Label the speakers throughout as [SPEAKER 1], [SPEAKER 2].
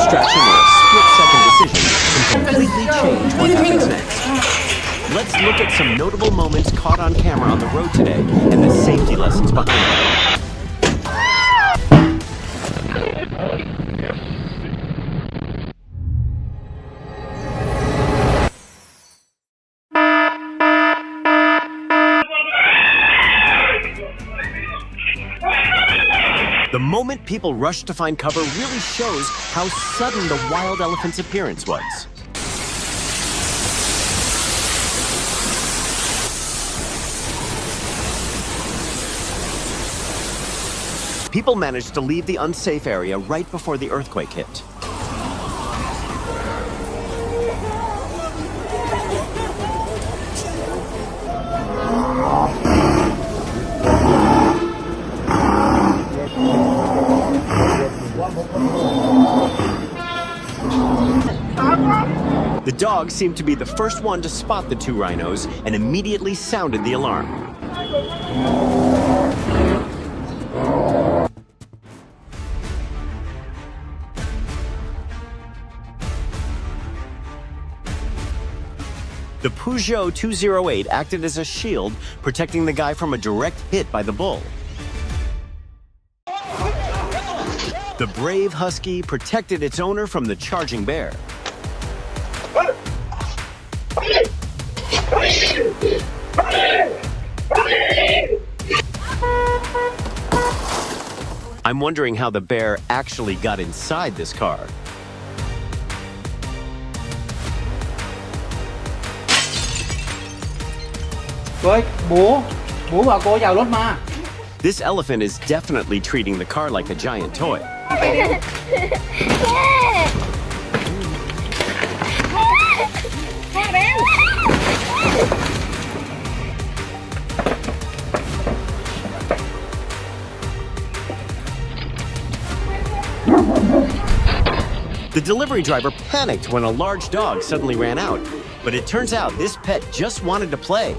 [SPEAKER 1] distraction or a split-second decision can completely change what happens next. Let's look at some notable moments caught on camera on the road today and the safety lessons behind them. The moment people rushed to find cover really shows how sudden the wild elephant's appearance was. People managed to leave the unsafe area right before the earthquake hit. The dog seemed to be the first one to spot the two rhinos and immediately sounded the alarm. The Peugeot 208 acted as a shield, protecting the guy from a direct hit by the bull. The brave husky protected its owner from the charging bear. I'm wondering how the bear actually got inside this car. This elephant is definitely treating the car like a giant toy. The delivery driver panicked when a large dog suddenly ran out, but it turns out this pet just wanted to play.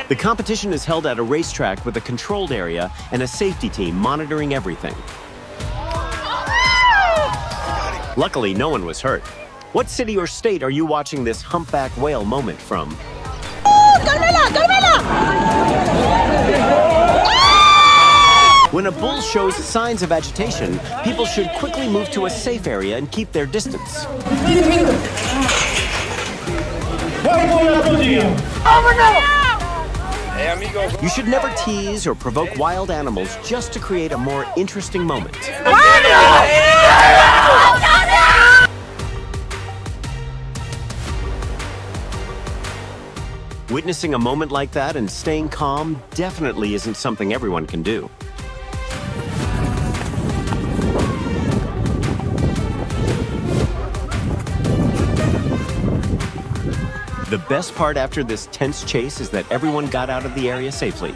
[SPEAKER 1] The competition is held at a racetrack with a controlled area and a safety team monitoring everything. Luckily, no one was hurt. What city or state are you watching this humpback whale moment from? When a bull shows signs of agitation, people should quickly move to a safe area and keep their distance. You should never tease or provoke wild animals just to create a more interesting moment. Witnessing a moment like that and staying calm definitely isn't something everyone can do. The best part after this tense chase is that everyone got out of the area safely.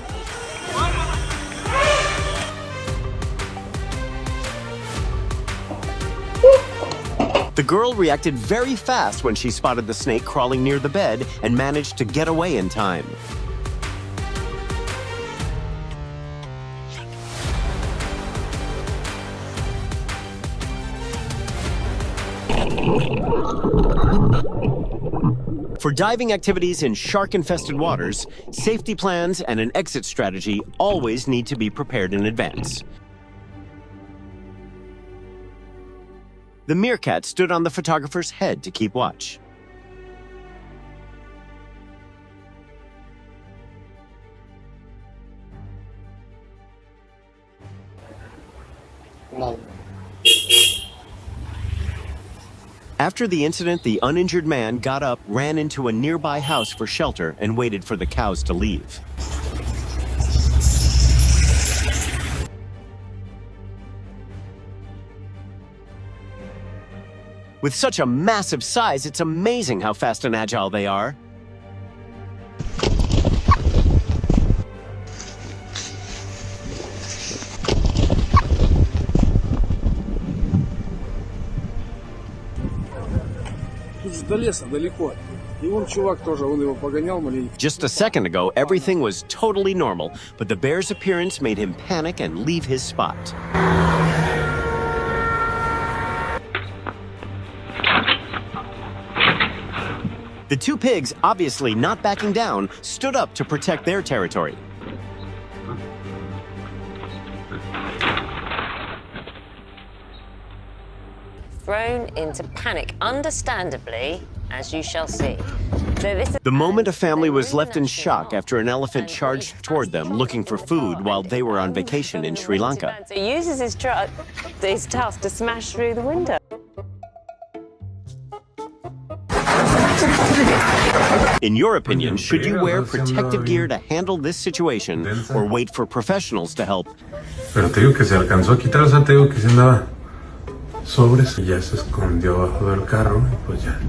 [SPEAKER 1] The girl reacted very fast when she spotted the snake crawling near the bed and managed to get away in time. For diving activities in shark-infested waters, safety plans and an exit strategy always need to be prepared in advance. The meerkat stood on the photographer's head to keep watch. After the incident, the uninjured man got up, ran into a nearby house for shelter, and waited for the cows to leave. With such a massive size, it's amazing how fast and agile they are.
[SPEAKER 2] До леса далеко.
[SPEAKER 1] Just a second ago, everything was totally normal, but the bear's appearance made him panic and leave his spot. The two pigs, obviously not backing down, stood up to protect their territory.
[SPEAKER 2] Thrown into panic, understandably, as you shall see.
[SPEAKER 1] The moment a family was left in shock after an elephant charged toward them looking for food while they were on vacation in Sri Lanka.
[SPEAKER 2] So he uses his tusk to smash through the window.
[SPEAKER 1] In your opinion, should you wear protective gear to handle this situation or wait for professionals to help?
[SPEAKER 3] Pero te digo que se alcanzó a quitar, o sea, te digo que se andaba sobres y ya se escondió abajo del carro y pues ya.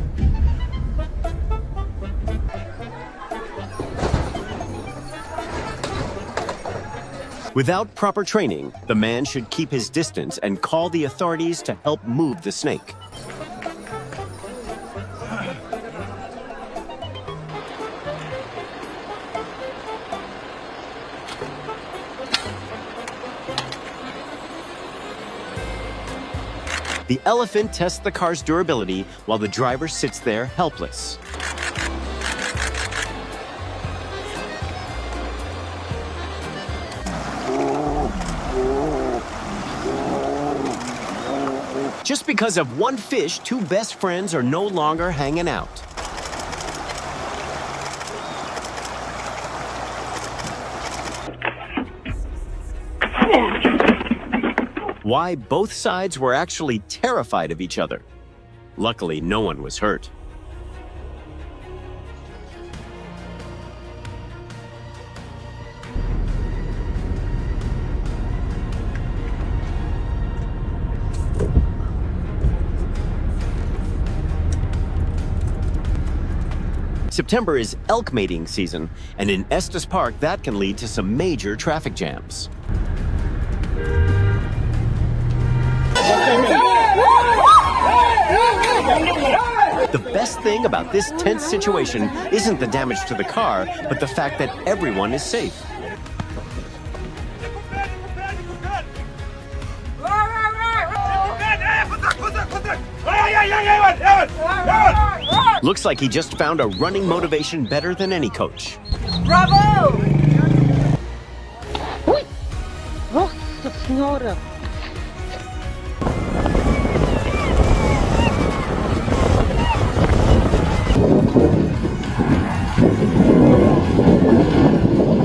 [SPEAKER 1] Without proper training, the man should keep his distance and call the authorities to help move the snake. The elephant tests the car's durability while the driver sits there helpless. Just because of one fish, two best friends are no longer hanging out. Why both sides were actually terrified of each other. Luckily, no one was hurt. September is elk mating season, and in Estes Park, that can lead to some major traffic jams. The best thing about this tense situation isn't the damage to the car, but the fact that everyone is safe. Looks like he just found a running motivation better than any coach.
[SPEAKER 4] Bravo! Nossa Senhora!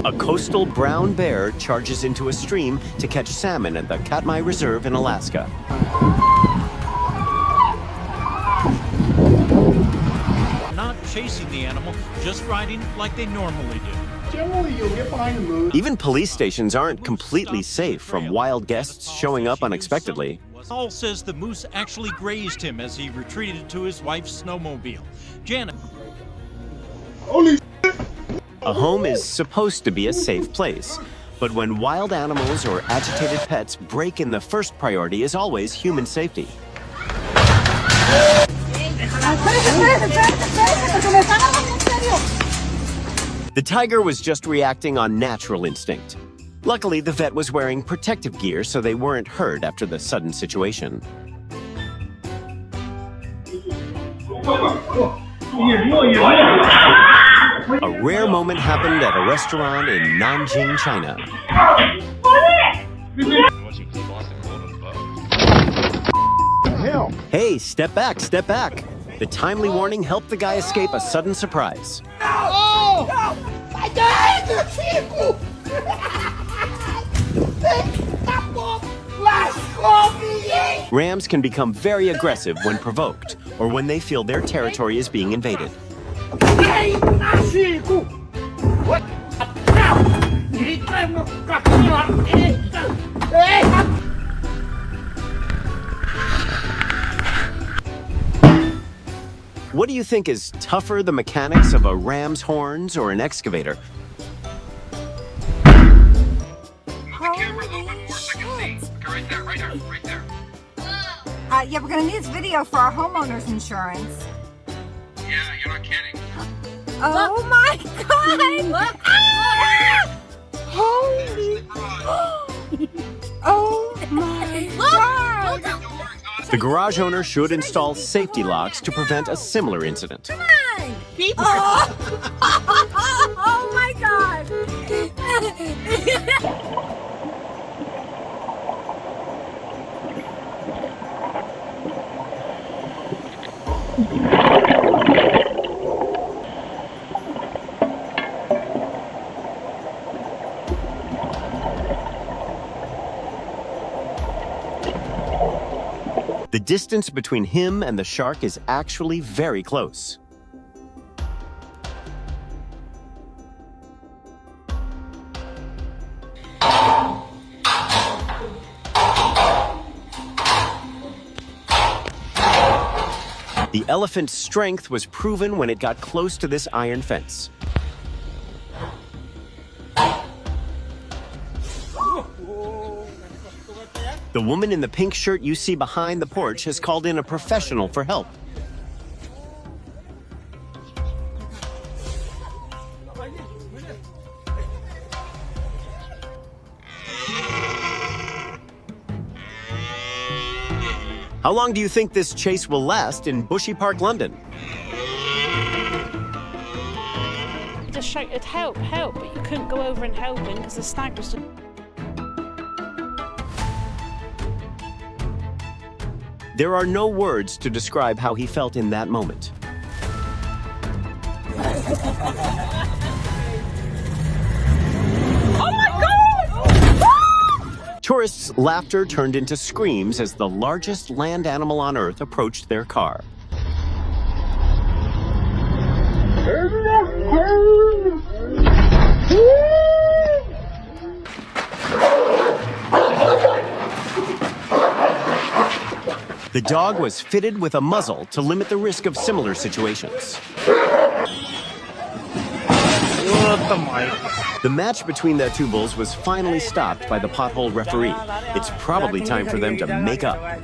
[SPEAKER 1] A coastal brown bear charges into a stream to catch salmon at the Katmai Reserve in Alaska.
[SPEAKER 5] Not chasing the animal, just riding like they normally do.
[SPEAKER 6] Generally, you'll get behind the moose.
[SPEAKER 1] Even police stations aren't completely safe from wild guests showing up unexpectedly.
[SPEAKER 5] Saul says the moose actually grazed him as he retreated to his wife's snowmobile. Janet.
[SPEAKER 6] Holy
[SPEAKER 1] A home is supposed to be a safe place, but when wild animals or agitated pets break in, the first priority is always human safety. The tiger was just reacting on natural instinct. Luckily, the vet was wearing protective gear, so they weren't hurt after the sudden situation. A rare moment happened at a restaurant in Nanjing, China. Hey, step back, step back. The timely warning helped the guy escape a sudden surprise. Rams can become very aggressive when provoked or when they feel their territory is being invaded. What do you think is tougher, the mechanics of a ram's horns or an excavator?
[SPEAKER 7] Yeah, we're gonna need this video for our homeowner's insurance.
[SPEAKER 8] Yeah, you're not kidding.
[SPEAKER 4] Oh my god! Look! Ah! Holy! Oh my god!
[SPEAKER 1] The garage owner should install safety locks to prevent a similar incident.
[SPEAKER 4] Oh my god!
[SPEAKER 1] The distance between him and the shark is actually very close. The elephant's strength was proven when it got close to this iron fence. The woman in the pink shirt you see behind the porch has called in a professional for help. How long do you think this chase will last in Bushy Park, London?
[SPEAKER 7] He just shouted, help, help, but you couldn't go over and help him because the stag was just...
[SPEAKER 1] There are no words to describe how he felt in that moment. Tourists' laughter turned into screams as the largest land animal on Earth approached their car. The dog was fitted with a muzzle to limit the risk of similar situations. The match between the two bulls was finally stopped by the pothole referee. It's probably time for them to make up.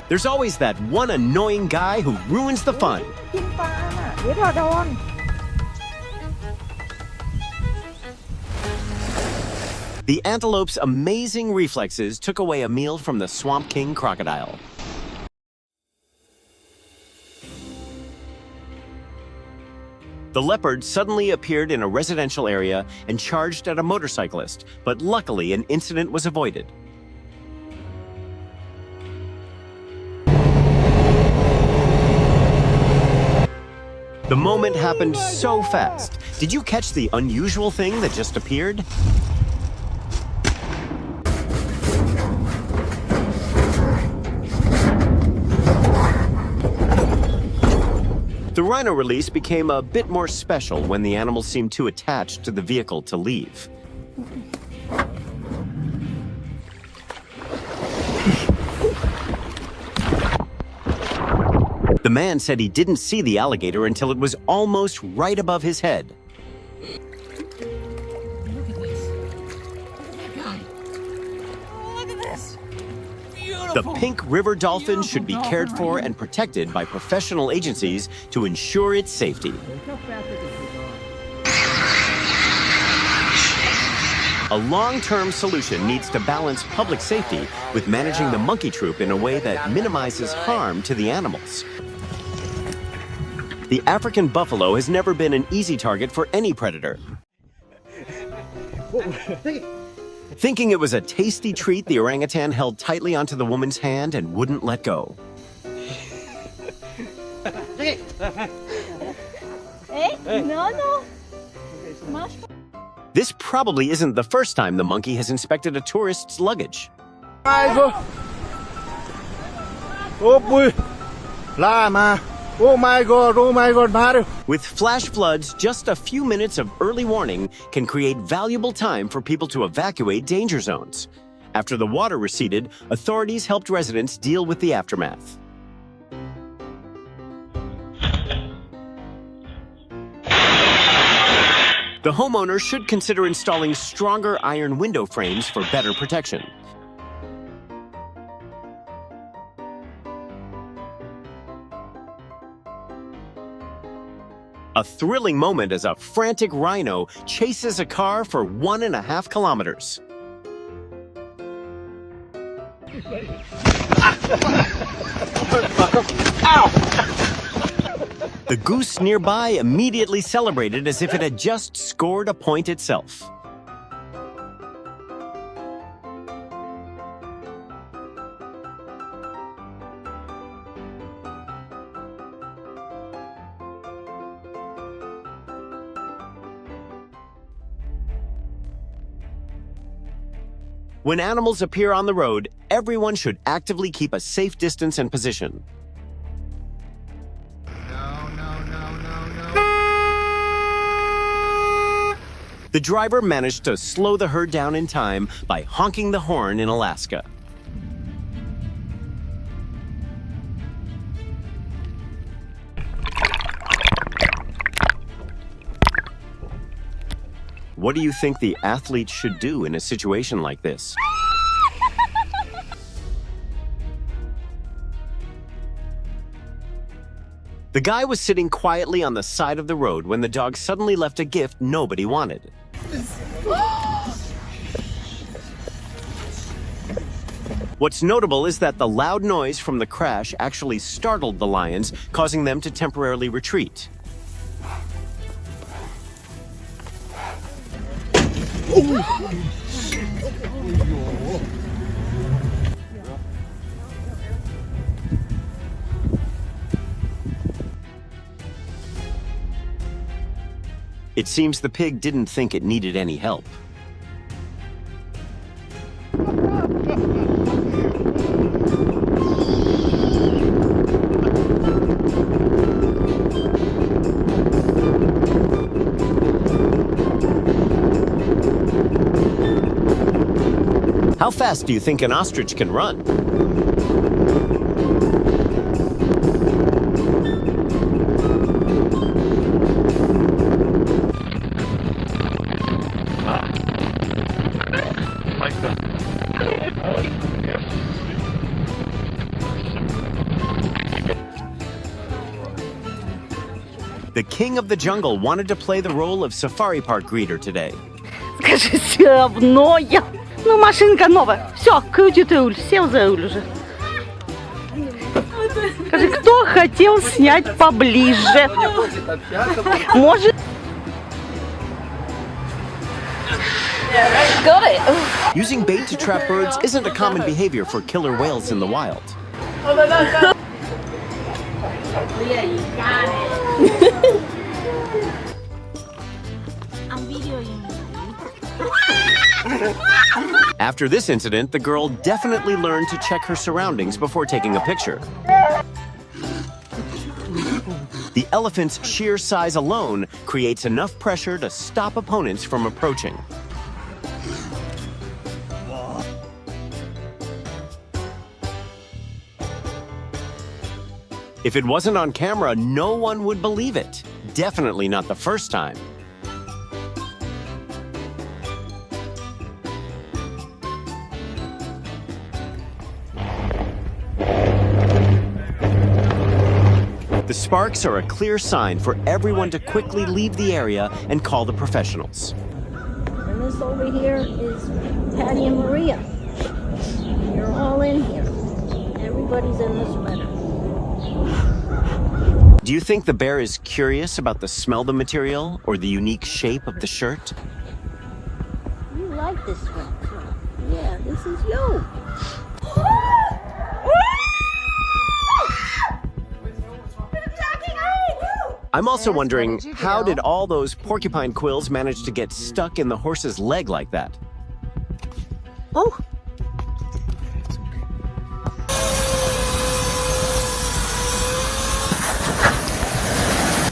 [SPEAKER 1] There's always that one annoying guy who ruins the fun. The antelope's amazing reflexes took away a meal from the Swamp King crocodile. The leopard suddenly appeared in a residential area and charged at a motorcyclist, but luckily an incident was avoided. The moment happened so fast. Did you catch the unusual thing that just appeared? The rhino release became a bit more special when the animal seemed too attached to the vehicle to leave. The man said he didn't see the alligator until it was almost right above his head.
[SPEAKER 4] Look at this. Oh my god. Oh, look at this.
[SPEAKER 1] The pink river dolphin should be cared for and protected by professional agencies to ensure its safety. A long-term solution needs to balance public safety with managing the monkey troop in a way that minimizes harm to the animals. The African buffalo has never been an easy target for any predator. Thinking it was a tasty treat, the orangutan held tightly onto the woman's hand and wouldn't let go. This probably isn't the first time the monkey has inspected a tourist's luggage.
[SPEAKER 6] Oh my god,
[SPEAKER 1] With flash floods, just a few minutes of early warning can create valuable time for people to evacuate danger zones. After the water receded, authorities helped residents deal with the aftermath. The homeowner should consider installing stronger iron window frames for better protection. A thrilling moment as a frantic rhino chases a car for 1.5 kilometers. The goose nearby immediately celebrated as if it had just scored a point itself. When animals appear on the road, everyone should actively keep a safe distance and position. The driver managed to slow the herd down in time by honking the horn in Alaska. What do you think the athlete should do in a situation like this? The guy was sitting quietly on the side of the road when the dog suddenly left a gift nobody wanted. What's notable is that the loud noise from the crash actually startled the lions, causing them to temporarily retreat. It seems the pig didn't think it needed any help. How fast do you think an ostrich can run? The king of the jungle wanted to play the role of safari park greeter today.
[SPEAKER 8] Скажи, все равно я. Ну, машинка новая. Все, крутит руль. Сел за руль уже. Скажи, кто хотел снять поближе? Может?
[SPEAKER 2] Got it.
[SPEAKER 1] Using bait to trap birds isn't a common behavior for killer whales in the wild. After this incident, the girl definitely learned to check her surroundings before taking a picture. The elephant's sheer size alone creates enough pressure to stop opponents from approaching. If it wasn't on camera, no one would believe it. Definitely not the first time. The sparks are a clear sign for everyone to quickly leave the area and call the professionals.
[SPEAKER 9] And this over here is Patty and Maria. You're all in here. Everybody's in this sweater.
[SPEAKER 1] Do you think the bear is curious about the smell of the material or the unique shape of the shirt?
[SPEAKER 9] You like this one too. Yeah, this is you.
[SPEAKER 1] I'm also wondering, how did all those porcupine quills manage to get stuck in the horse's leg like that?
[SPEAKER 8] Oh.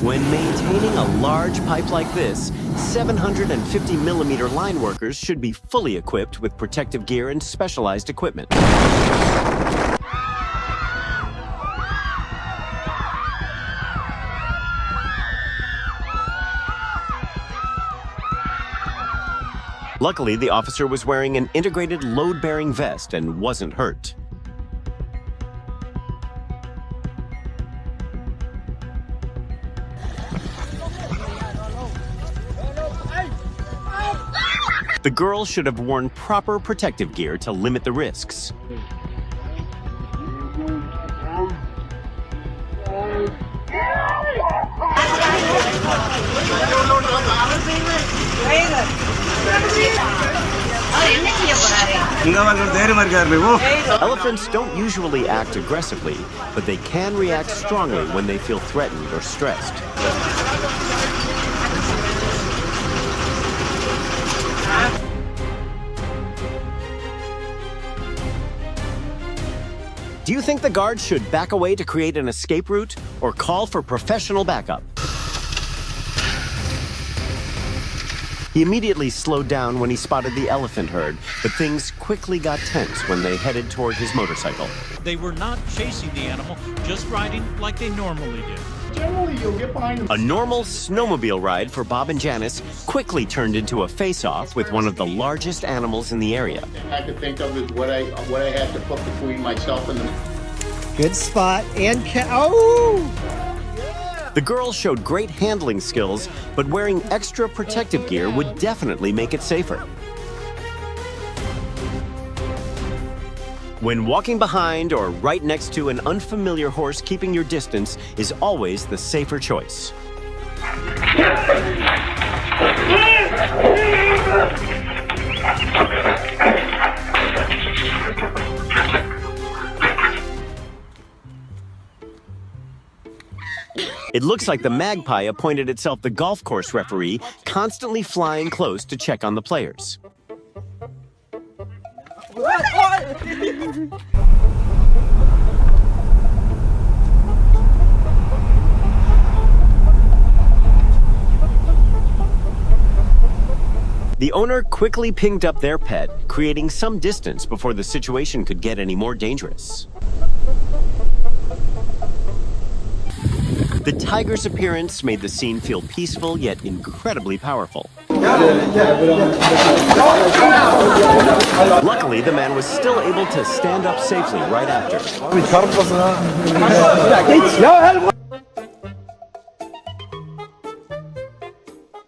[SPEAKER 1] When maintaining a large pipe like this, 750mm line workers should be fully equipped with protective gear and specialized equipment. Luckily, the officer was wearing an integrated load-bearing vest and wasn't hurt. The girl should have worn proper protective gear to limit the risks. Elephants don't usually act aggressively, but they can react strongly when they feel threatened or stressed. Do you think the guards should back away to create an escape route or call for professional backup? He immediately slowed down when he spotted the elephant herd, but things quickly got tense when they headed toward his motorcycle.
[SPEAKER 5] They were not chasing the animal, just riding like they normally did.
[SPEAKER 6] Generally, you'll get behind
[SPEAKER 1] A normal snowmobile ride for Bob and Janice quickly turned into a face-off with one of the largest animals in the area.
[SPEAKER 6] I had to think of is what I had to put between myself and the...
[SPEAKER 10] Good spot and oh!
[SPEAKER 1] The girl showed great handling skills, but wearing extra protective gear would definitely make it safer. When walking behind or right next to an unfamiliar horse, keeping your distance is always the safer choice. It looks like the magpie appointed itself the golf course referee, constantly flying close to check on the players. The owner quickly pinged up their pet, creating some distance before the situation could get any more dangerous. The tiger's appearance made the scene feel peaceful yet incredibly powerful. Luckily, the man was still able to stand up safely right after.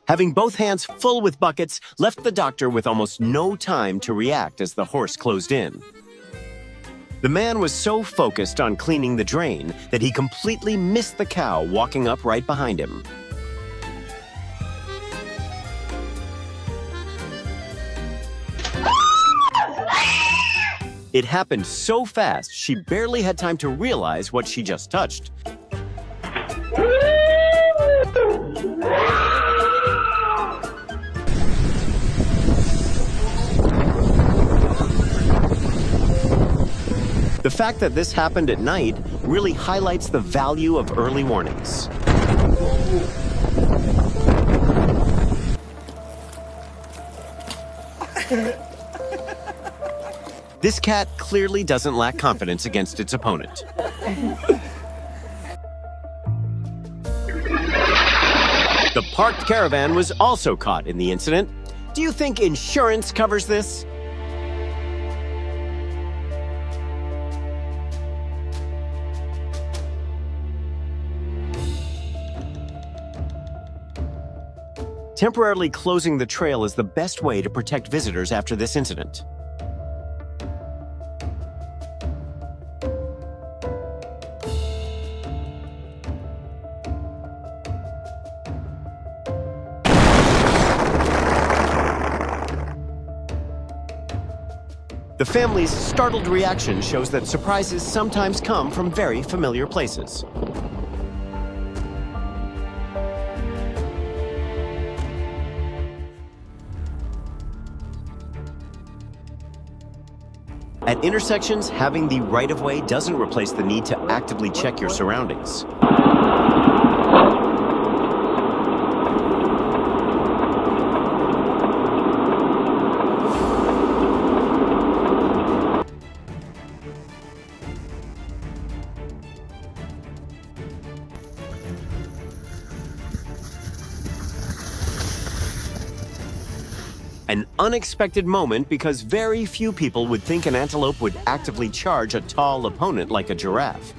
[SPEAKER 1] Having both hands full with buckets left the doctor with almost no time to react as the horse closed in. The man was so focused on cleaning the drain that he completely missed the cow walking up right behind him. It happened so fast, she barely had time to realize what she just touched. The fact that this happened at night really highlights the value of early warnings. This cat clearly doesn't lack confidence against its opponent. The parked caravan was also caught in the incident. Do you think insurance covers this? Temporarily closing the trail is the best way to protect visitors after this incident. The family's startled reaction shows that surprises sometimes come from very familiar places. At intersections, having the right-of-way doesn't replace the need to actively check your surroundings. An unexpected moment because very few people would think an antelope would actively charge a tall opponent like a giraffe.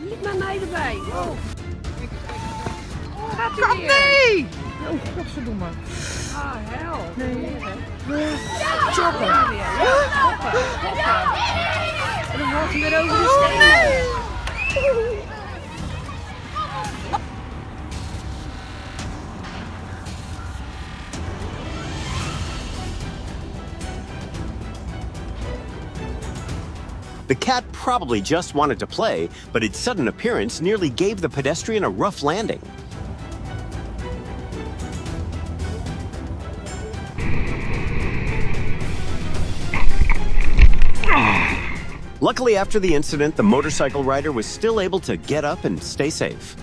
[SPEAKER 1] The cat probably just wanted to play, but its sudden appearance nearly gave the pedestrian a rough landing. Luckily, after the incident, the motorcycle rider was still able to get up and stay safe.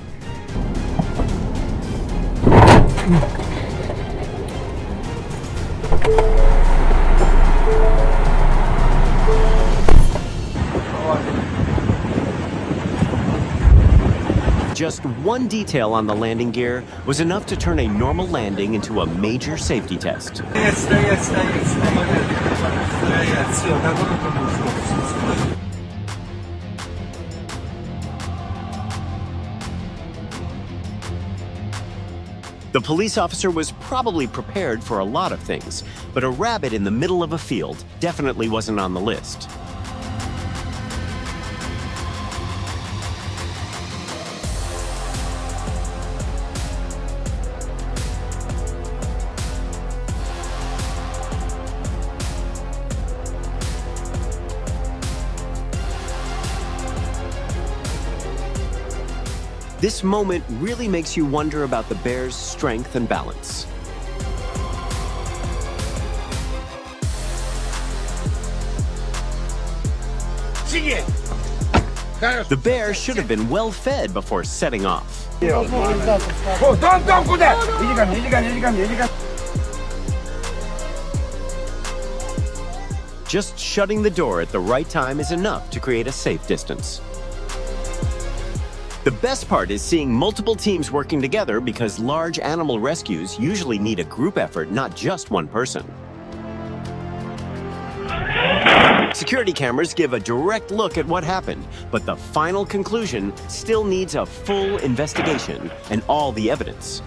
[SPEAKER 1] Just one detail on the landing gear was enough to turn a normal landing into a major safety test. The police officer was probably prepared for a lot of things, but a rabbit in the middle of a field definitely wasn't on the list. This moment really makes you wonder about the bear's strength and balance. The bear should have been well fed before setting off. Just shutting the door at the right time is enough to create a safe distance. The best part is seeing multiple teams working together because large animal rescues usually need a group effort, not just one person. Security cameras give a direct look at what happened, but the final conclusion still needs a full investigation and all the evidence.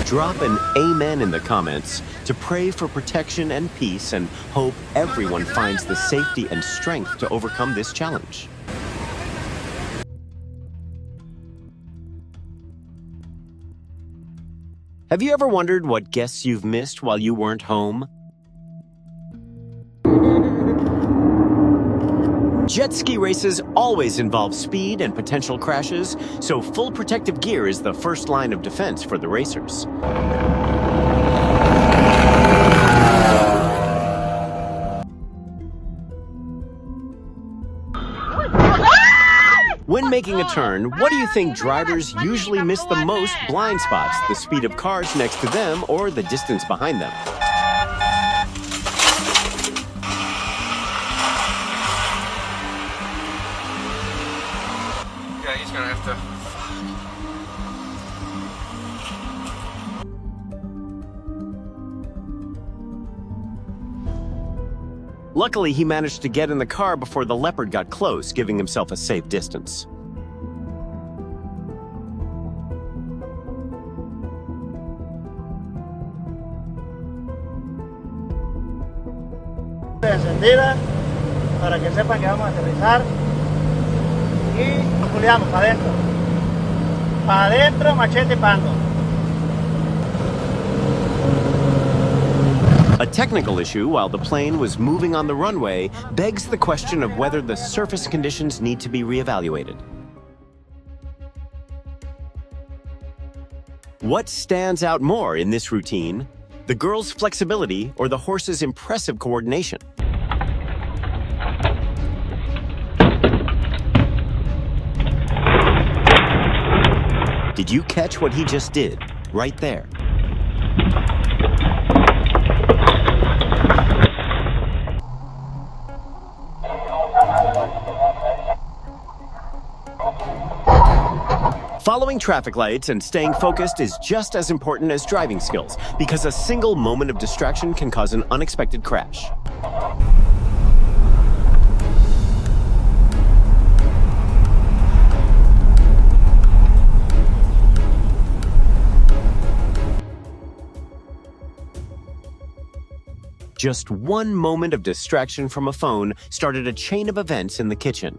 [SPEAKER 1] Drop an amen in the comments to pray for protection and peace and hope everyone finds the safety and strength to overcome this challenge. Have you ever wondered what guests you've missed while you weren't home? Jet ski races always involve speed and potential crashes, so full protective gear is the first line of defense for the racers. When making a turn, what do you think drivers usually miss the most blind spots? The speed of cars next to them or the distance behind them?
[SPEAKER 11] Yeah, he's gonna have to.
[SPEAKER 1] Luckily, he managed to get in the car before the leopard got close, giving himself a safe distance.
[SPEAKER 10] Encendida para que sepan que vamos a aterrizar y Juliano para adentro, machete pando.
[SPEAKER 1] A technical issue while the plane was moving on the runway begs the question of whether the surface conditions need to be reevaluated. What stands out more in this routine? The girl's flexibility or the horse's impressive coordination? Did you catch what he just did? Right there. Following traffic lights and staying focused is just as important as driving skills, because a single moment of distraction can cause an unexpected crash. Just one moment of distraction from a phone started a chain of events in the kitchen.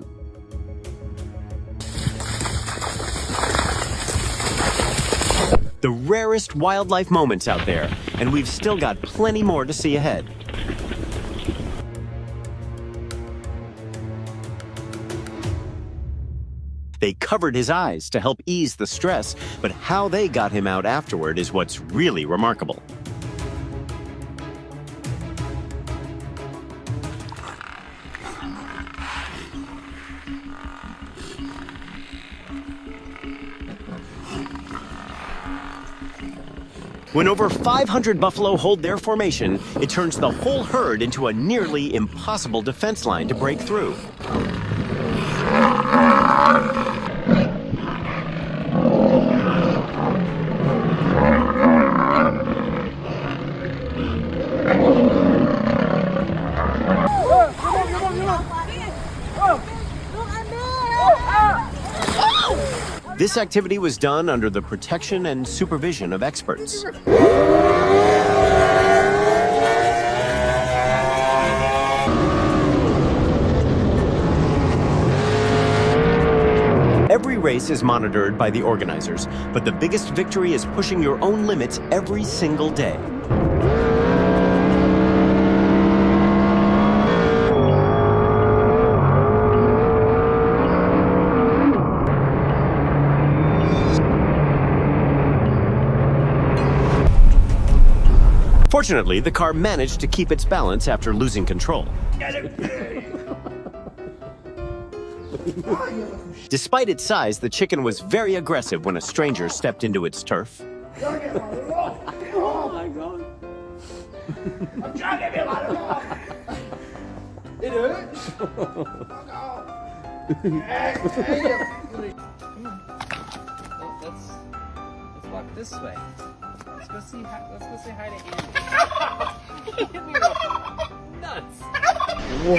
[SPEAKER 1] The rarest wildlife moments out there, and we've still got plenty more to see ahead. They covered his eyes to help ease the stress, but how they got him out afterward is what's really remarkable. When over 500 buffalo hold their formation, it turns the whole herd into a nearly impossible defense line to break through. This activity was done under the protection and supervision of experts. Every race is monitored by the organizers, but the biggest victory is pushing your own limits every single day. Fortunately, the car managed to keep its balance after losing control. Despite its size, the chicken was very aggressive when a stranger stepped into its turf.
[SPEAKER 10] Oh my God. I'm trying to get my dog. It hurts. Let's walk this way. Let's go say hi to Andy. He hit me nuts. Whoa.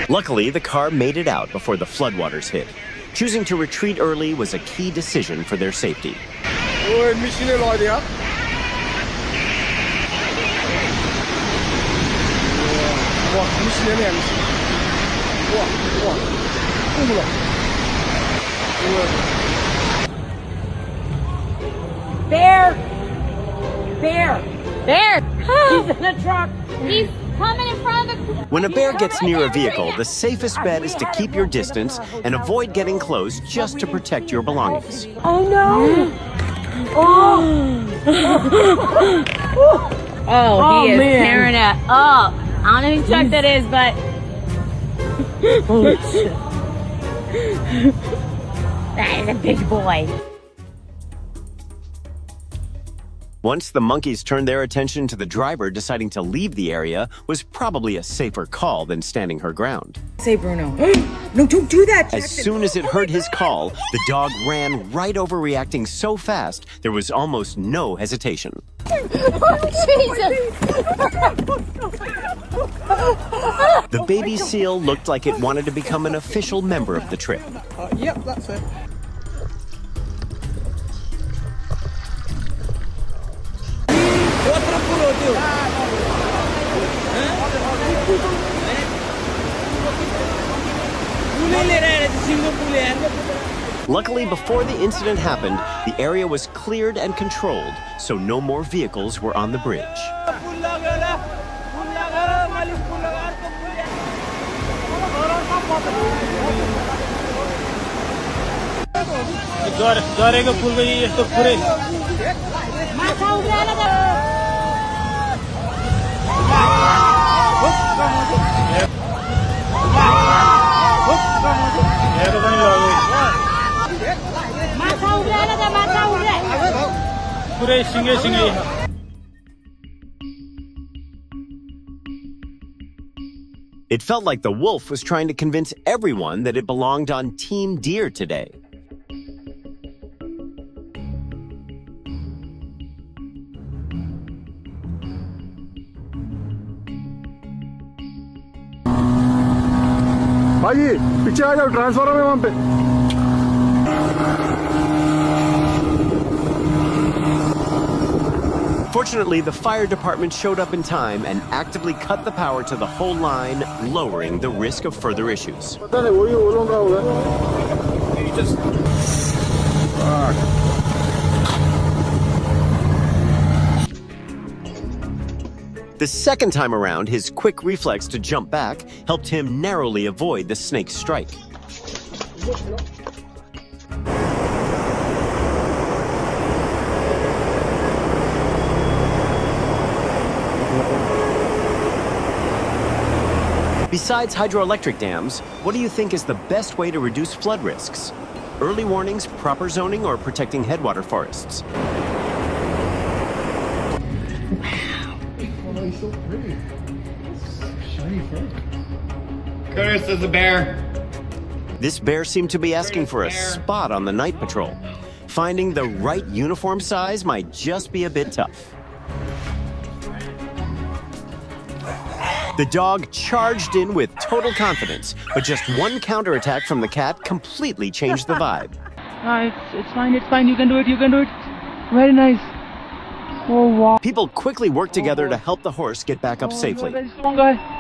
[SPEAKER 1] Luckily, the car made it out before the floodwaters hit. Choosing to retreat early was a key decision for their safety.
[SPEAKER 9] Bear! Bear! Bear! He's in a truck! He's coming in front of the...
[SPEAKER 1] When a bear gets near a vehicle, the safest bet is to keep your distance and avoid getting close just to protect your belongings.
[SPEAKER 9] Oh no! Oh, he is tearing it up. I don't know whose truck that is, but... That is a big boy.
[SPEAKER 1] Once the monkeys turned their attention to the driver, deciding to leave the area was probably a safer call than standing her ground.
[SPEAKER 11] Say, Bruno. No, don't do that, Jackson.
[SPEAKER 1] As soon as it heard his call, the dog ran right over, reacting so fast there was almost no hesitation. The baby seal looked like it wanted to become an official member of the trip.
[SPEAKER 11] Yep, that's it.
[SPEAKER 1] Luckily, before the incident happened, the area was cleared and controlled, so no more vehicles were on the bridge. It felt like the wolf was trying to convince everyone that it belonged on Team Deer today.
[SPEAKER 3] भाई पीछे आ जाओ transformer है वहां पे
[SPEAKER 1] Fortunately, the fire department showed up in time and actively cut the power to the whole line, lowering the risk of further issues.
[SPEAKER 3] पता नहीं वही वो लोग का होगा ये just
[SPEAKER 1] The second time around, his quick reflex to jump back helped him narrowly avoid the snake's strike. Besides hydroelectric dams, what do you think is the best way to reduce flood risks? Early warnings, proper zoning, or protecting headwater forests?
[SPEAKER 3] Oh, he's so pretty. Shiny fur.
[SPEAKER 6] Curtis, there's a bear.
[SPEAKER 1] This bear seemed to be asking for a spot on the night patrol. Finding the right uniform size might just be a bit tough. The dog charged in with total confidence, but just one counterattack from the cat completely changed the vibe.
[SPEAKER 11] It's fine, you can do it, Very nice. Oh, wow.
[SPEAKER 1] People quickly worked together to help the horse get back up safely.
[SPEAKER 11] Very strong guy.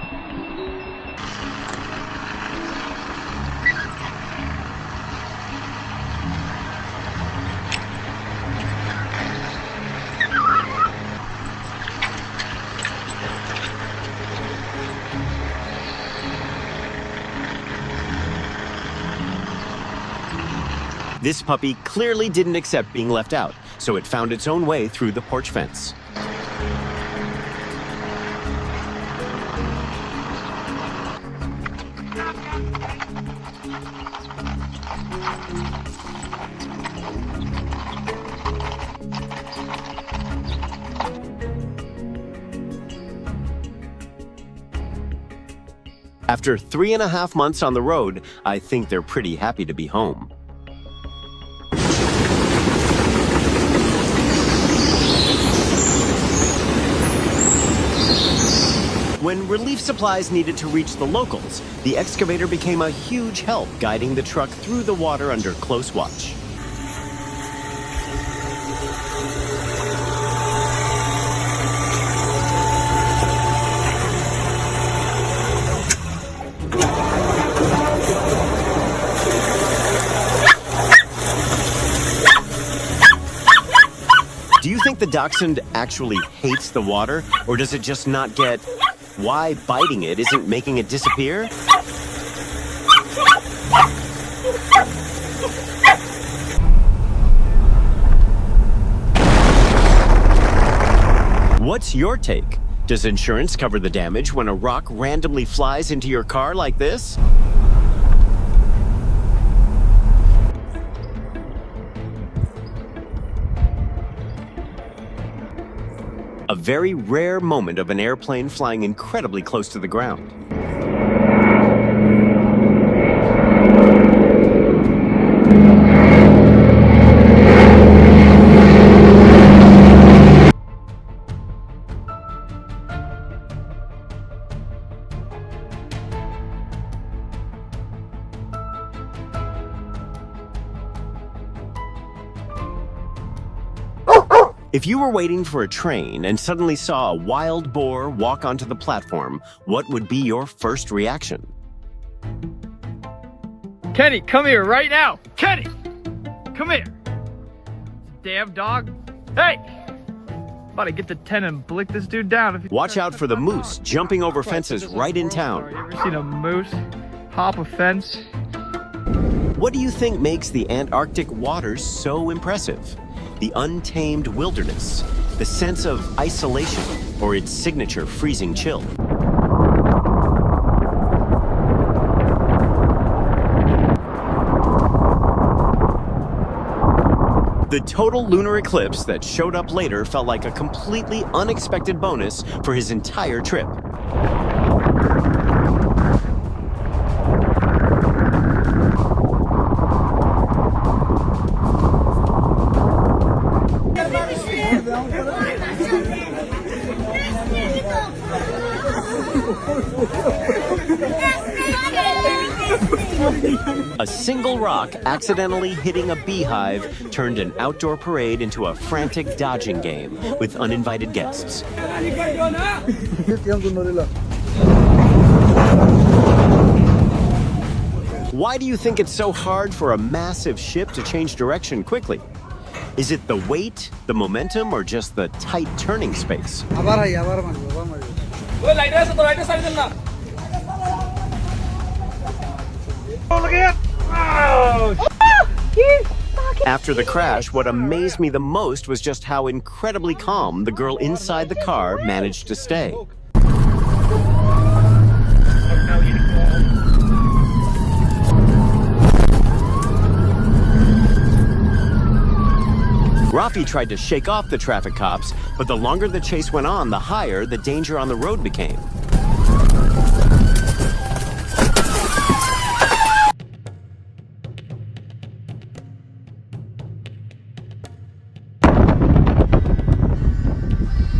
[SPEAKER 1] This puppy clearly didn't accept being left out, so it found its own way through the porch fence. After 3.5 months on the road, I think they're pretty happy to be home. When relief supplies needed to reach the locals, the excavator became a huge help guiding the truck through the water under close watch. Do you think the dachshund actually hates the water, or does it just not get why biting it isn't making it disappear? What's your take? Does insurance cover the damage when a rock randomly flies into your car like this? A very rare moment of an airplane flying incredibly close to the ground. If you were waiting for a train and suddenly saw a wild boar walk onto the platform, what would be your first reaction?
[SPEAKER 10] Kenny, come here right now! Kenny! Come here! Damn dog! Hey! About to get the 10 and blick this dude down. If
[SPEAKER 1] Watch out for the moose jumping over fences right in town.
[SPEAKER 10] You ever seen a moose hop a fence?
[SPEAKER 1] What do you think makes the Antarctic waters so impressive? The untamed wilderness, the sense of isolation, or its signature freezing chill? The total lunar eclipse that showed up later felt like a completely unexpected bonus for his entire trip. A single rock accidentally hitting a beehive turned an outdoor parade into a frantic dodging game with uninvited guests. Why do you think it's so hard for a massive ship to change direction quickly? Is it the weight, the momentum, or just the tight turning space? After the crash, what amazed me the most was just how incredibly calm the girl inside the car managed to stay. Rafi tried to shake off the traffic cops, but the longer the chase went on, the higher the danger on the road became.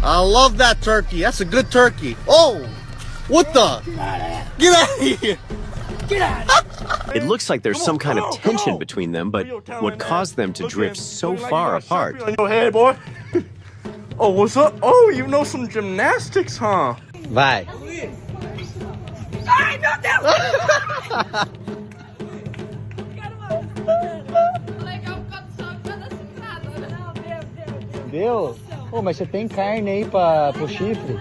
[SPEAKER 12] I love that turkey. That's a good turkey. Oh, what the? Get out of here. Get out.
[SPEAKER 1] It looks like there's some kind of tension between them, but what caused them to drift so far apart?
[SPEAKER 12] Hey, boy. Oh, what's up? Oh, you know some gymnastics, huh?
[SPEAKER 13] Vai.
[SPEAKER 12] Ai, meu Deus!
[SPEAKER 13] Deu? Ô, mas você tem carne aí pro chifre?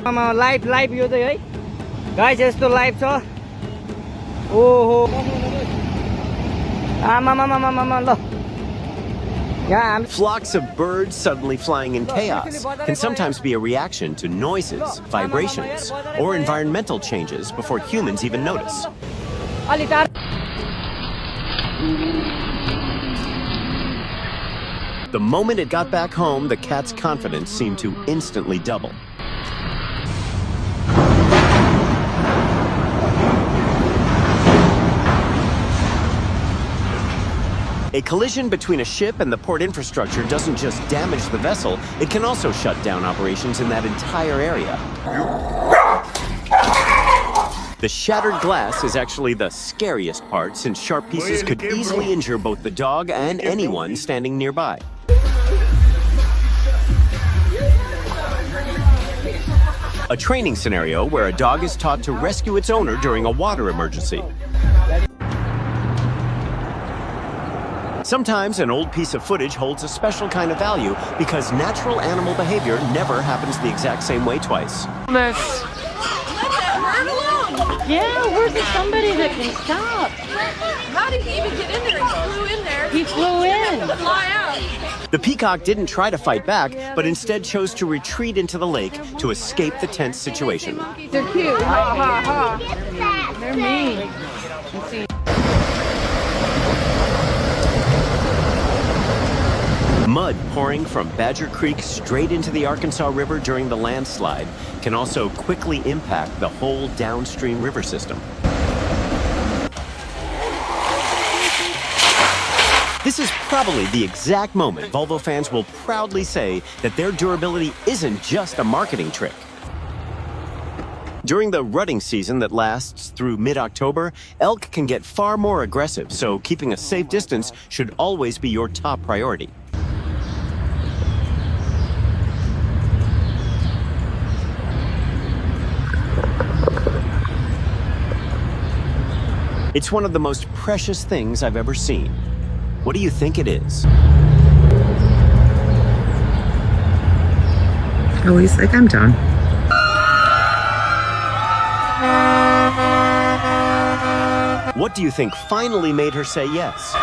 [SPEAKER 11] Live vô đây ấy. Guys, just to live so. Oh. Mama. Yeah,
[SPEAKER 1] Flocks of birds suddenly flying in chaos can sometimes be a reaction to noises, vibrations, or environmental changes before humans even notice. The moment it got back home, the cat's confidence seemed to instantly double. A collision between a ship and the port infrastructure doesn't just damage the vessel, it can also shut down operations in that entire area. The shattered glass is actually the scariest part, since sharp pieces could easily injure both the dog and anyone standing nearby. A training scenario where a dog is taught to rescue its owner during a water emergency. Sometimes an old piece of footage holds a special kind of value because natural animal behavior never happens the exact same way twice.
[SPEAKER 8] Yeah, where's there somebody that can stop?
[SPEAKER 7] How did he even get in there? He flew in there.
[SPEAKER 8] He flew in.
[SPEAKER 7] Fly out.
[SPEAKER 1] The peacock didn't try to fight back, but instead chose to retreat into the lake to escape the tense situation.
[SPEAKER 7] They're cute. Ha ha ha. They're mean.
[SPEAKER 1] Mud pouring from Badger Creek straight into the Arkansas River during the landslide can also quickly impact the whole downstream river system. This is probably the exact moment Volvo fans will proudly say that their durability isn't just a marketing trick. During the rutting season that lasts through mid-October, elk can get far more aggressive, so keeping a safe distance should always be your top priority. It's one of the most precious things I've ever seen. What do you think it is?
[SPEAKER 14] Always like I'm done.
[SPEAKER 1] What do you think finally made her say yes?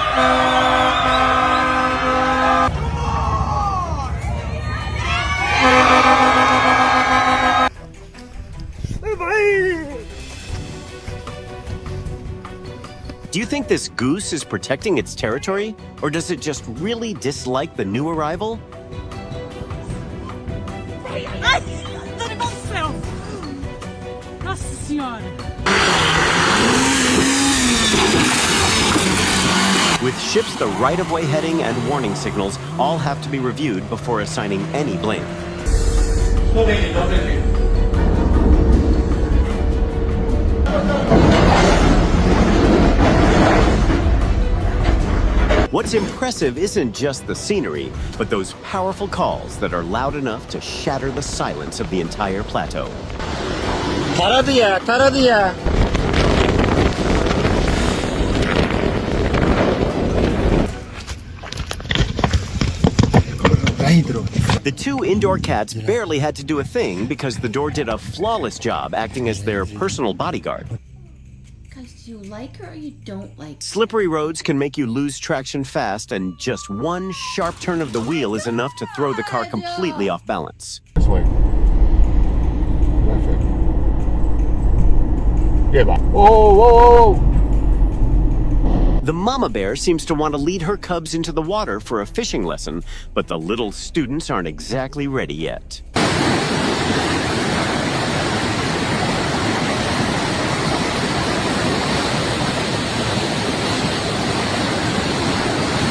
[SPEAKER 1] Do you think this goose is protecting its territory? Or does it just really dislike the new arrival?
[SPEAKER 4] Ai! Dani do céu! Nossa Senhora!
[SPEAKER 1] With ships, the right-of-way heading and warning signals all have to be reviewed before assigning any blame. What's impressive isn't just the scenery, but those powerful calls that are loud enough to shatter the silence of the entire plateau.
[SPEAKER 12] Taradia, taradia.
[SPEAKER 1] The two indoor cats barely had to do a thing because the door did a flawless job acting as their personal bodyguard.
[SPEAKER 14] Guys, do you like her or you don't like her?
[SPEAKER 1] Slippery roads can make you lose traction fast, and just one sharp turn of the wheel is enough to throw the car completely off balance.
[SPEAKER 3] This way. Perfect. Yeah, whoa, whoa, whoa!
[SPEAKER 1] The mama bear seems to want to lead her cubs into the water for a fishing lesson, but the little students aren't exactly ready yet.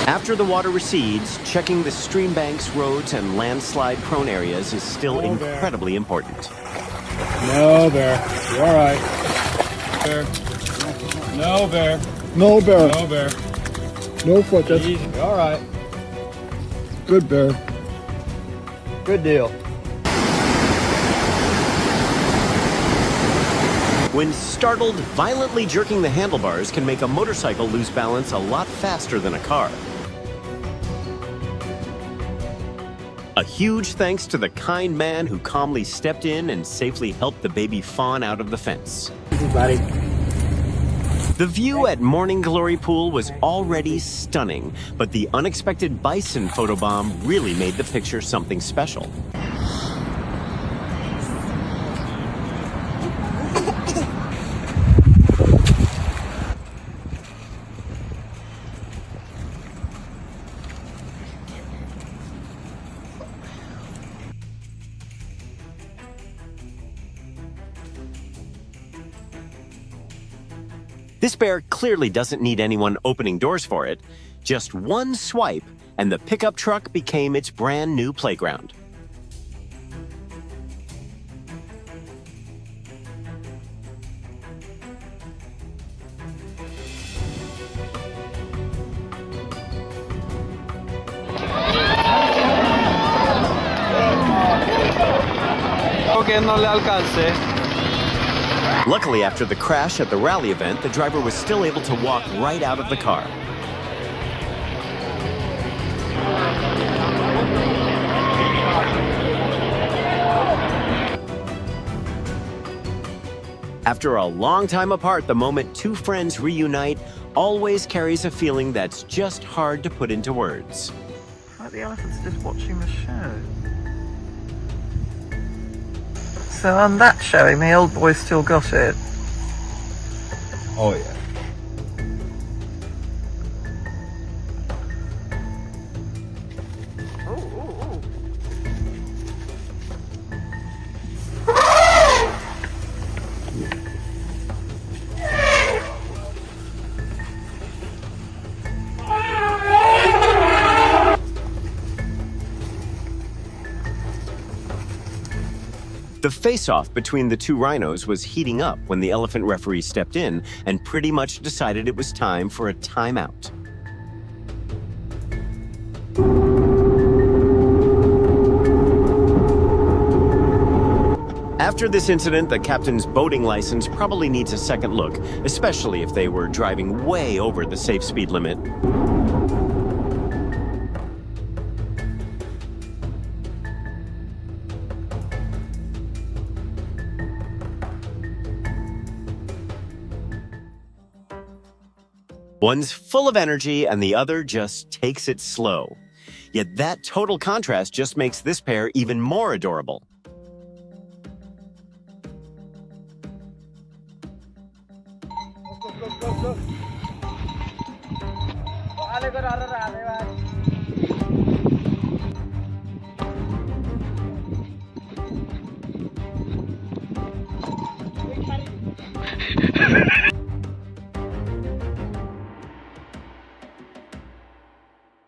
[SPEAKER 1] After the water recedes, checking the stream banks, roads, and landslide-prone areas is still incredibly important.
[SPEAKER 13] No, Bear. You're all right. Bear. No, Bear.
[SPEAKER 12] No, Bear.
[SPEAKER 13] No, Bear.
[SPEAKER 12] No foot. That's
[SPEAKER 13] Easy. All right.
[SPEAKER 12] good, Bear.
[SPEAKER 13] Good deal.
[SPEAKER 1] When startled, violently jerking the handlebars can make a motorcycle lose balance a lot faster than a car. A huge thanks to the kind man who calmly stepped in and safely helped the baby fawn out of the fence.
[SPEAKER 12] Easy, buddy.
[SPEAKER 1] The view at Morning Glory Pool was already stunning, but the unexpected bison photobomb really made the picture something special. This bear clearly doesn't need anyone opening doors for it. Just one swipe, and the pickup truck became its brand new playground.
[SPEAKER 13] Que no le alcance.
[SPEAKER 1] Luckily, after the crash at the rally event, the driver was still able to walk right out of the car. After a long time apart, the moment two friends reunite always carries a feeling that's just hard to put into words.
[SPEAKER 10] Like the elephant's just watching the show. So on that showing, the old boy still got it.
[SPEAKER 3] Oh, yeah.
[SPEAKER 1] The face-off between the two rhinos was heating up when the elephant referee stepped in and pretty much decided it was time for a timeout. After this incident, the captain's boating license probably needs a second look, especially if they were driving way over the safe speed limit. One's full of energy and the other just takes it slow. Yet that total contrast just makes this pair even more adorable.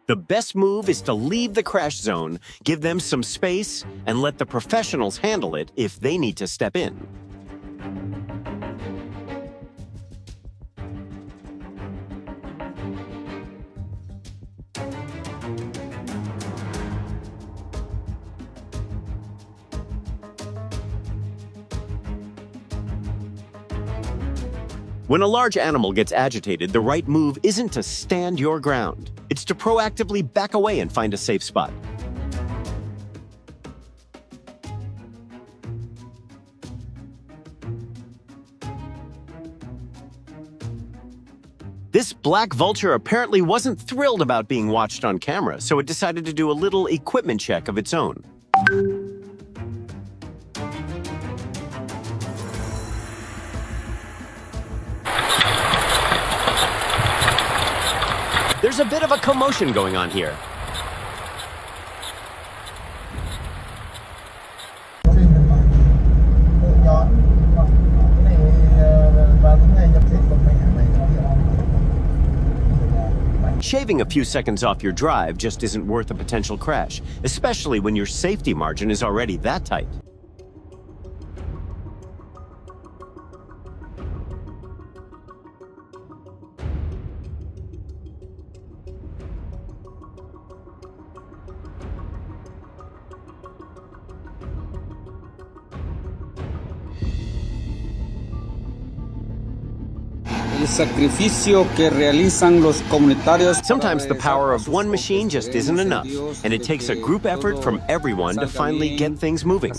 [SPEAKER 1] The best move is to leave the crash zone, give them some space, and let the professionals handle it if they need to step in. When a large animal gets agitated, the right move isn't to stand your ground. It's to proactively back away and find a safe spot. This black vulture apparently wasn't thrilled about being watched on camera, so it decided to do a little equipment check of its own. There's a bit of a commotion going on here. Shaving a few seconds off your drive just isn't worth a potential crash, especially when your safety margin is already that tight. Sometimes the power of one machine just isn't enough, and it takes a group effort from everyone to finally get things moving.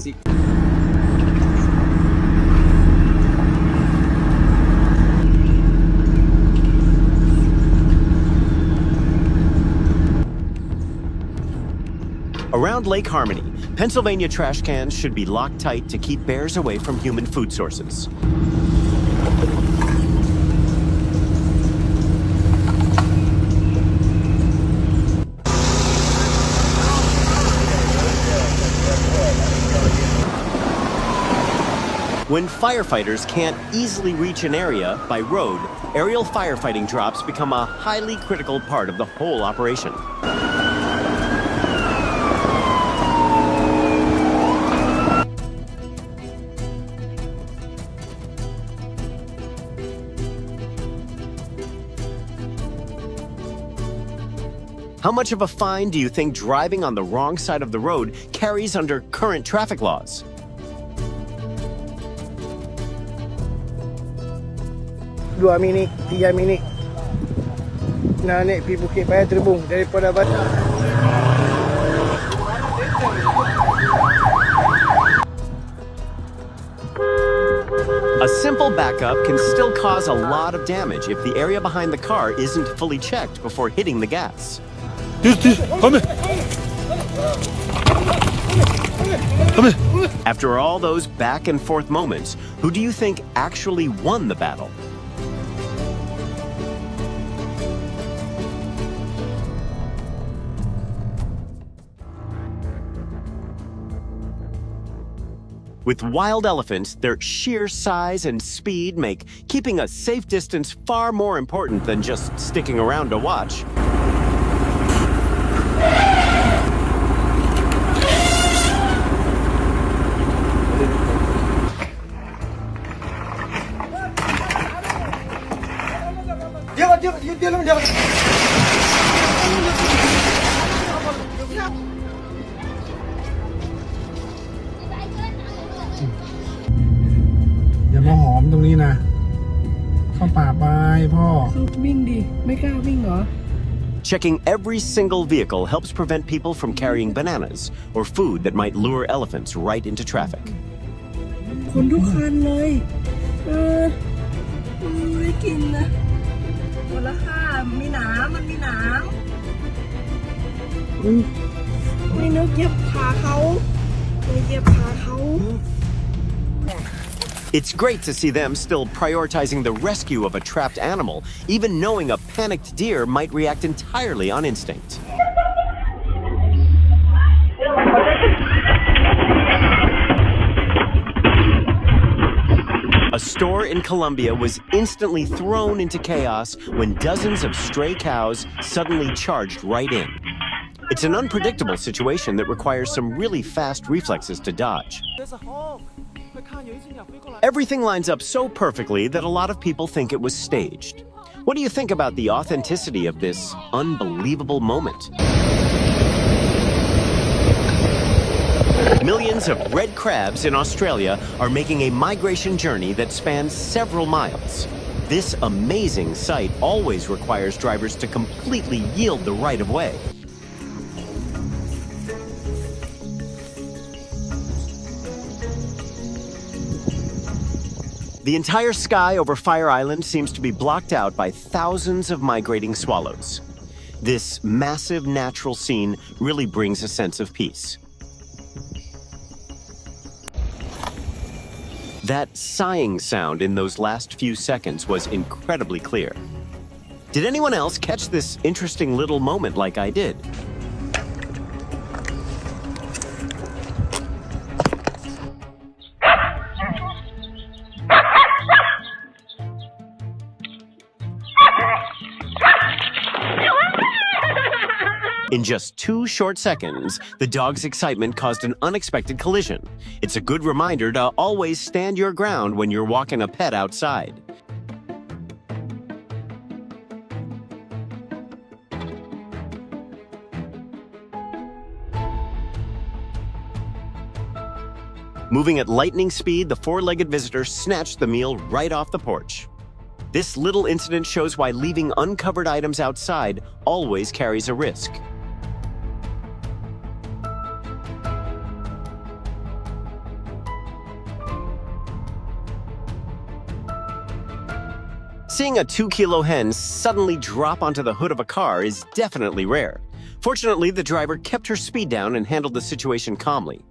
[SPEAKER 1] Around Lake Harmony, Pennsylvania trash cans should be locked tight to keep bears away from human food sources. When firefighters can't easily reach an area by road, aerial firefighting drops become a highly critical part of the whole operation. How much of a fine do you think driving on the wrong side of the road carries under current traffic laws?
[SPEAKER 13] 2 minit, 3 minit. Nak naik pergi Bukit Bayar Terbung daripada
[SPEAKER 1] A simple backup can still cause a lot of damage if the area behind the car isn't fully checked before hitting the gas. After all those back and forth moments, who do you think actually won the battle? With wild elephants, their sheer size and speed make keeping a safe distance far more important than just sticking around to watch. Checking every single vehicle helps prevent people from carrying bananas or food that might lure elephants right into traffic.
[SPEAKER 8] คนทุกคันเลยไม่กินนะหมดแล้วค่ะมีหนามมันมีหนามไม่นึกเหยียบขาเขาไม่เหยียบขาเขา
[SPEAKER 1] It's great to see them still prioritizing the rescue of a trapped animal, even knowing a panicked deer might react entirely on instinct. A store in Colombia was instantly thrown into chaos when dozens of stray cows suddenly charged right in. It's an unpredictable situation that requires some really fast reflexes to dodge. Everything lines up so perfectly that a lot of people think it was staged. What do you think about the authenticity of this unbelievable moment? Millions of red crabs in Australia are making a migration journey that spans several miles. This amazing sight always requires drivers to completely yield the right of way. The entire sky over Fire Island seems to be blocked out by thousands of migrating swallows. This massive natural scene really brings a sense of peace. That sighing sound in those last few seconds was incredibly clear. Did anyone else catch this interesting little moment like I did? In just 2 short seconds, the dog's excitement caused an unexpected collision. It's a good reminder to always stand your ground when you're walking a pet outside. Moving at lightning speed, the 4-legged visitor snatched the meal right off the porch. This little incident shows why leaving uncovered items outside always carries a risk. Seeing a 2-kilo hen suddenly drop onto the hood of a car is definitely rare. Fortunately, the driver kept her speed down and handled the situation calmly.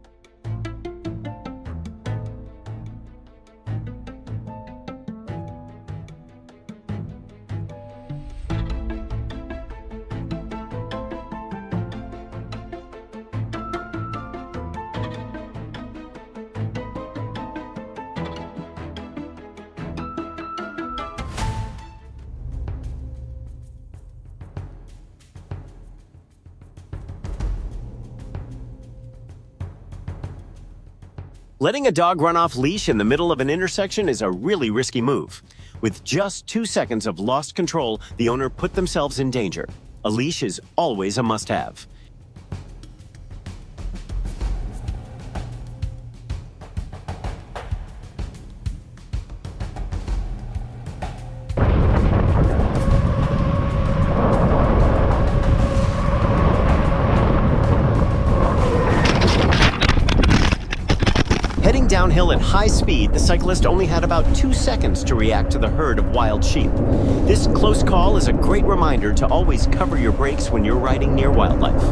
[SPEAKER 1] Letting a dog run off leash in the middle of an intersection is a really risky move. With just 2 seconds of lost control, the owner put themselves in danger. A leash is always a must-have. Heading downhill at high speed, the cyclist only had about 2 seconds to react to the herd of wild sheep. This close call is a great reminder to always cover your brakes when you're riding near wildlife.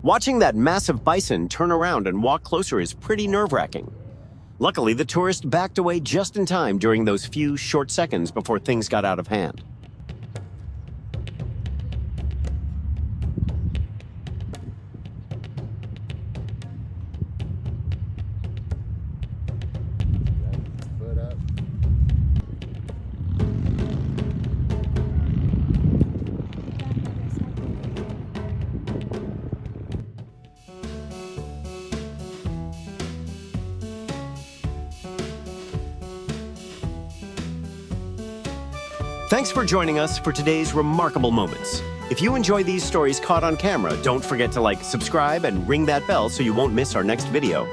[SPEAKER 1] Watching that massive bison turn around and walk closer is pretty nerve-wracking. Luckily, the tourist backed away just in time during those few short seconds before things got out of hand. Thanks for joining us for today's remarkable moments. If you enjoy these stories caught on camera, don't forget to like, subscribe, and ring that bell so you won't miss our next video.